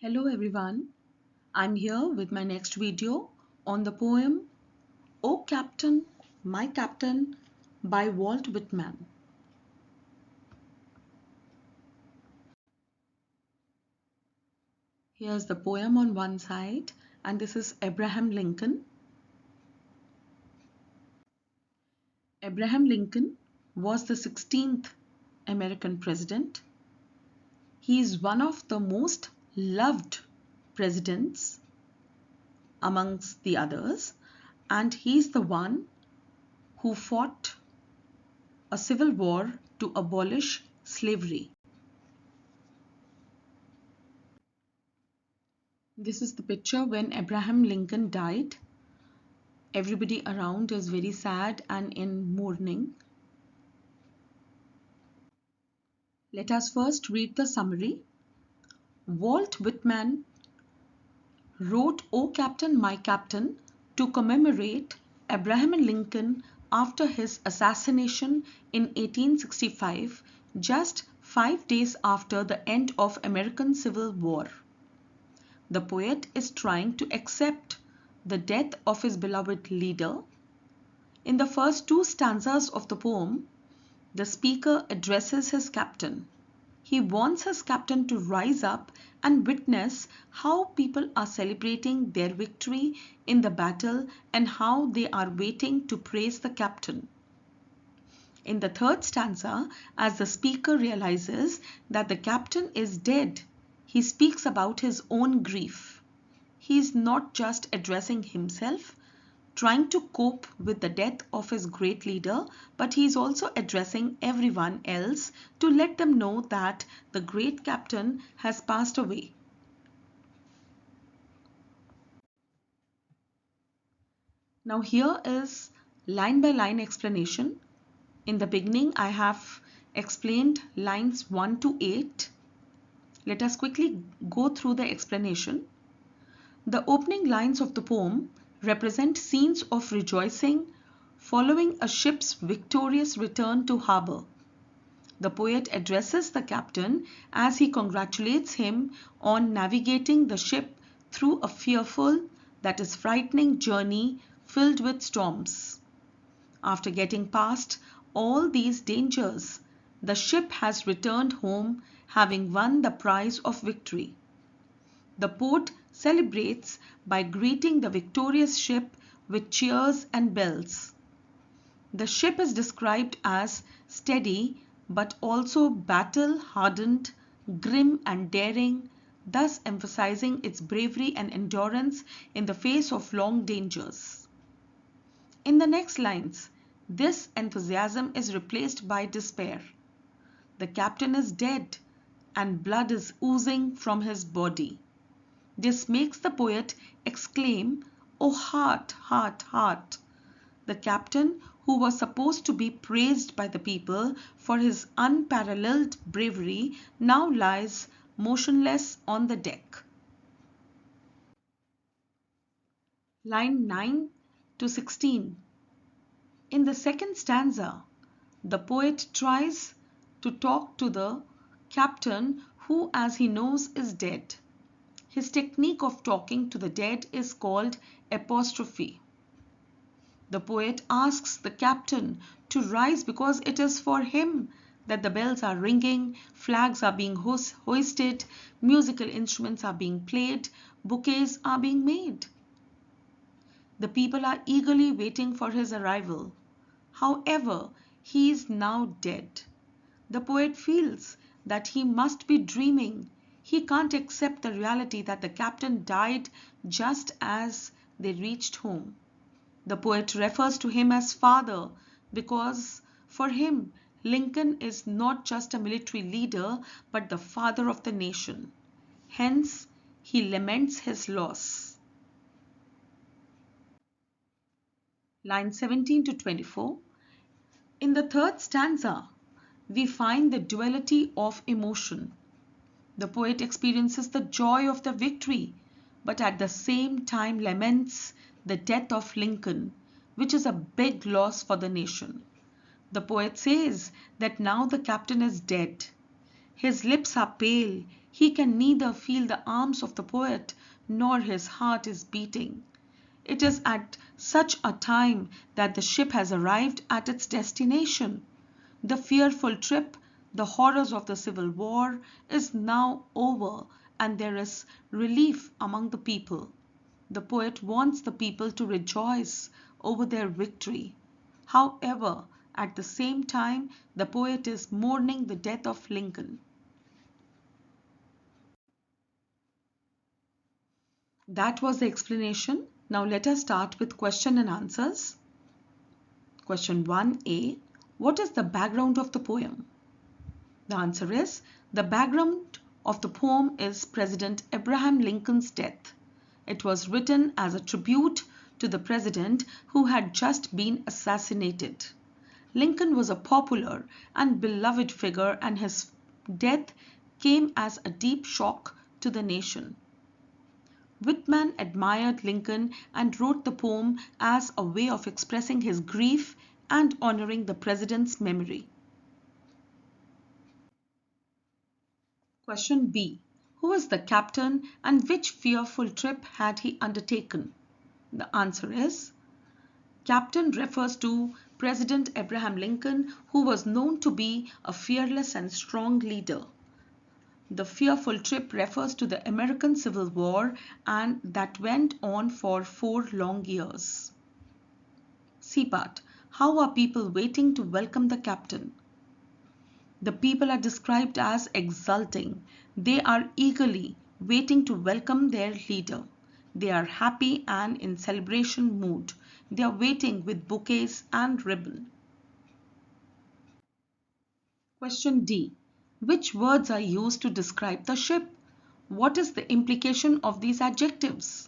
Hello everyone, I'm here with my next video on the poem O Captain, My Captain by Walt Whitman. Here's the poem on one side, and this is Abraham Lincoln. Abraham Lincoln was the 16th American president. He is one of the most loved presidents amongst the others, and he's the one who fought a civil war to abolish slavery. This is the picture when Abraham Lincoln died. Everybody around is very sad and in mourning. Let us first read the summary. Walt Whitman wrote O Captain, My Captain to commemorate Abraham Lincoln after his assassination in 1865, just 5 days after the end of American Civil War. The poet is trying to accept the death of his beloved leader. In the first two stanzas of the poem, the speaker addresses his captain. He wants his captain to rise up and witness how people are celebrating their victory in the battle and how they are waiting to praise the captain. In the third stanza, as the speaker realizes that the captain is dead, he speaks about his own grief. He is not just addressing himself, trying to cope with the death of his great leader, but he is also addressing everyone else to let them know that the great captain has passed away. Now here is line by line explanation. In the beginning, I have explained lines 1 to 8. Let us quickly go through the explanation. The opening lines of the poem represent scenes of rejoicing following a ship's victorious return to harbor. The poet addresses the captain as he congratulates him on navigating the ship through a fearful, that is frightening journey filled with storms. After getting past all these dangers, the ship has returned home having won the prize of victory. The poet celebrates by greeting the victorious ship with cheers and bells. The ship is described as steady but also battle-hardened, grim and daring, thus emphasizing its bravery and endurance in the face of long dangers. In the next lines, this enthusiasm is replaced by despair. The captain is dead and blood is oozing from his body. This makes the poet exclaim, "Oh heart, heart, heart!" The captain, who was supposed to be praised by the people for his unparalleled bravery, now lies motionless on the deck. Line 9 to 16. In the second stanza, the poet tries to talk to the captain who, as he knows, is dead. His technique of talking to the dead is called apostrophe. The poet asks the captain to rise because it is for him that the bells are ringing, flags are being hoisted, musical instruments are being played, bouquets are being made. The people are eagerly waiting for his arrival. However, he is now dead. The poet feels that he must be dreaming. He can't accept the reality that the captain died just as they reached home. The poet refers to him as father because for him, Lincoln is not just a military leader but the father of the nation. Hence, he laments his loss. Line 17 to 24. In the third stanza, we find the duality of emotion. The poet experiences the joy of the victory, but at the same time laments the death of Lincoln, which is a big loss for the nation. The poet says that now the captain is dead. His lips are pale, He can neither feel the arms of the poet nor his heart is beating. It is at such a time that the ship has arrived at its destination. The fearful trip, the horrors of the Civil War is now over and there is relief among the people. The poet wants the people to rejoice over their victory. However, at the same time, the poet is mourning the death of Lincoln. That was the explanation. Now let us start with question and answers. Question 1a. What is the background of the poem? The answer is, the background of the poem is President Abraham Lincoln's death. It was written as a tribute to the president who had just been assassinated. Lincoln was a popular and beloved figure and his death came as a deep shock to the nation. Whitman admired Lincoln and wrote the poem as a way of expressing his grief and honoring the president's memory. Question B. Who was the captain and which fearful trip had he undertaken? The answer is, captain refers to President Abraham Lincoln, who was known to be a fearless and strong leader. The fearful trip refers to the American Civil War and that went on for 4 long years. C part. How are people waiting to welcome the captain? The people are described as exulting. They are eagerly waiting to welcome their leader. They are happy and in celebration mood. They are waiting with bouquets and ribbon. Question D. Which words are used to describe the ship? What is the implication of these adjectives?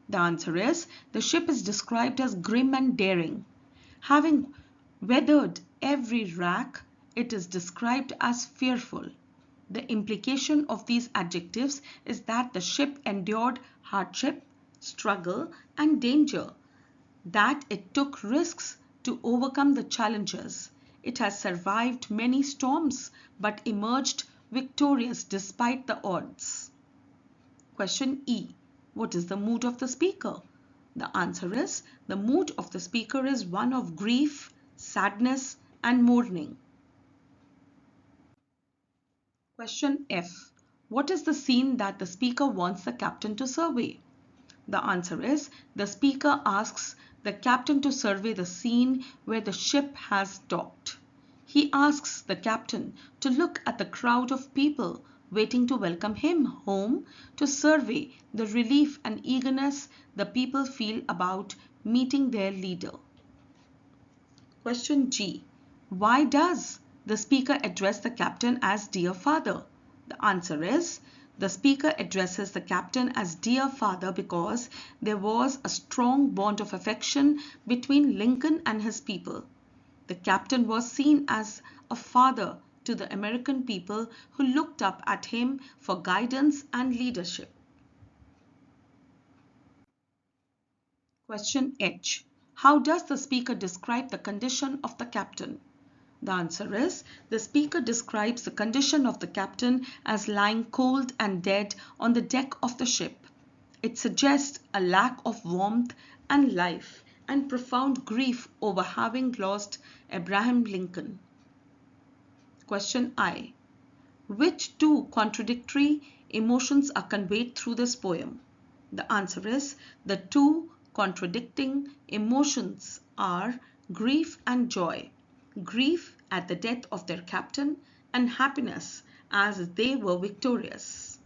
The answer is, the ship is described as grim and daring. Having weathered every rack, it is described as fearful. The implication of these adjectives is that the ship endured hardship, struggle, and danger, that it took risks to overcome the challenges. It has survived many storms but emerged victorious despite the odds. Question E. What is the mood of the speaker? The answer is, the mood of the speaker is one of grief, sadness, and mourning. Question F. What is the scene that the speaker wants the captain to survey? The answer is, the speaker asks the captain to survey the scene where the ship has docked. He asks the captain to look at the crowd of people waiting to welcome him home, to survey the relief and eagerness the people feel about meeting their leader. Question G. Why does the speaker address the captain as dear father? The answer is, the speaker addresses the captain as dear father because there was a strong bond of affection between Lincoln and his people. The captain was seen as a father to the American people who looked up at him for guidance and leadership. Question H. How does the speaker describe the condition of the captain? The answer is, the speaker describes the condition of the captain as lying cold and dead on the deck of the ship. It suggests a lack of warmth and life and profound grief over having lost Abraham Lincoln. Question I. Which two contradictory emotions are conveyed through this poem? The answer is, the two contradicting emotions are grief and joy. Grief at the death of their captain and happiness as they were victorious.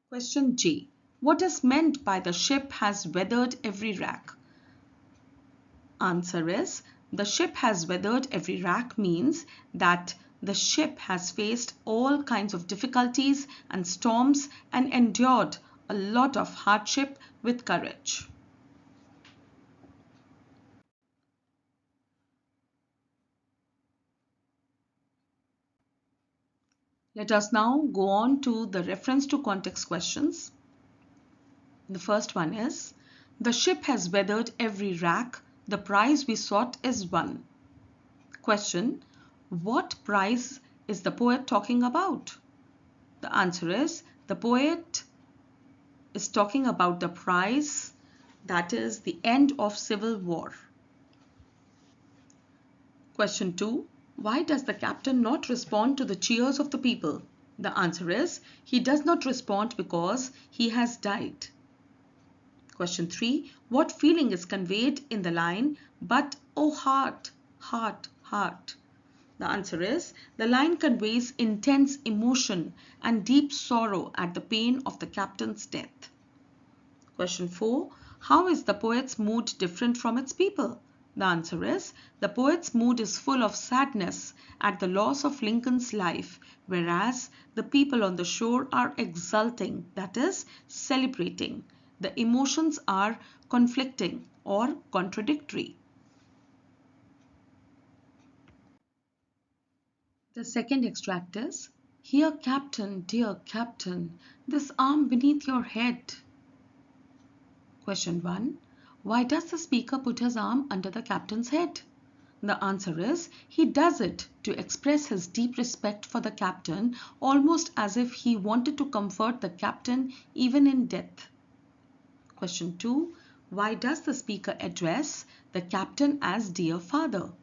Question J. What is meant by the ship has weathered every rack? Answer is, the ship has weathered every rack means that the ship has faced all kinds of difficulties and storms and endured a lot of hardship with courage. Let us now go on to the reference to context questions. The first one is, the ship has weathered every rack. The prize we sought is won. Question, what prize is the poet talking about? The answer is the poet is talking about the prize, that is the end of civil war. Question 2. Why does the captain not respond to the cheers of the people? The answer is he does not respond because he has died. Question 3. What feeling is conveyed in the line, but oh heart, heart, heart? The answer is the line conveys intense emotion and deep sorrow at the pain of the captain's death. Question 4. How is the poet's mood different from its people? The answer is the poet's mood is full of sadness at the loss of Lincoln's life, whereas the people on the shore are exulting, that is, celebrating. The emotions are conflicting or contradictory. The second extract is, "Here, Captain, dear Captain, this arm beneath your head." Question 1. Why does the speaker put his arm under the captain's head? The answer is he does it to express his deep respect for the captain, almost as if he wanted to comfort the captain even in death. Question 2. Why does the speaker address the captain as dear father?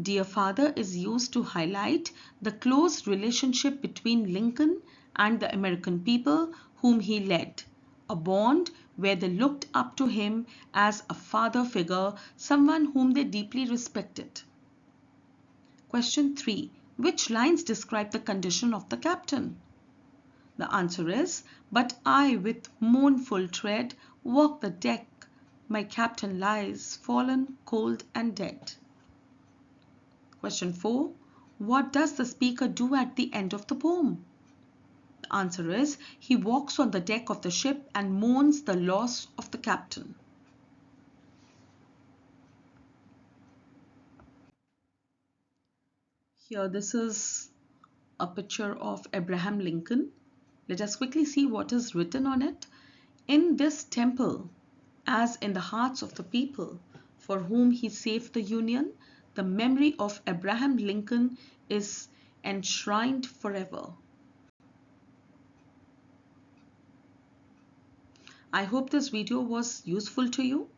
Dear father is used to highlight the close relationship between Lincoln and the American people whom he led, a bond where they looked up to him as a father figure, someone whom they deeply respected. Question 3. Which lines describe the condition of the captain? The answer is, "But I with mournful tread walk the deck, my captain lies fallen, cold and dead." Question 4. What does the speaker do at the end of the poem? The answer is he walks on the deck of the ship and mourns the loss of the captain. Here this is a picture of Abraham Lincoln. Let us quickly see what is written on it. "In this temple, as in the hearts of the people for whom he saved the Union, the memory of Abraham Lincoln is enshrined forever." I hope this video was useful to you.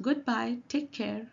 Goodbye. Take care.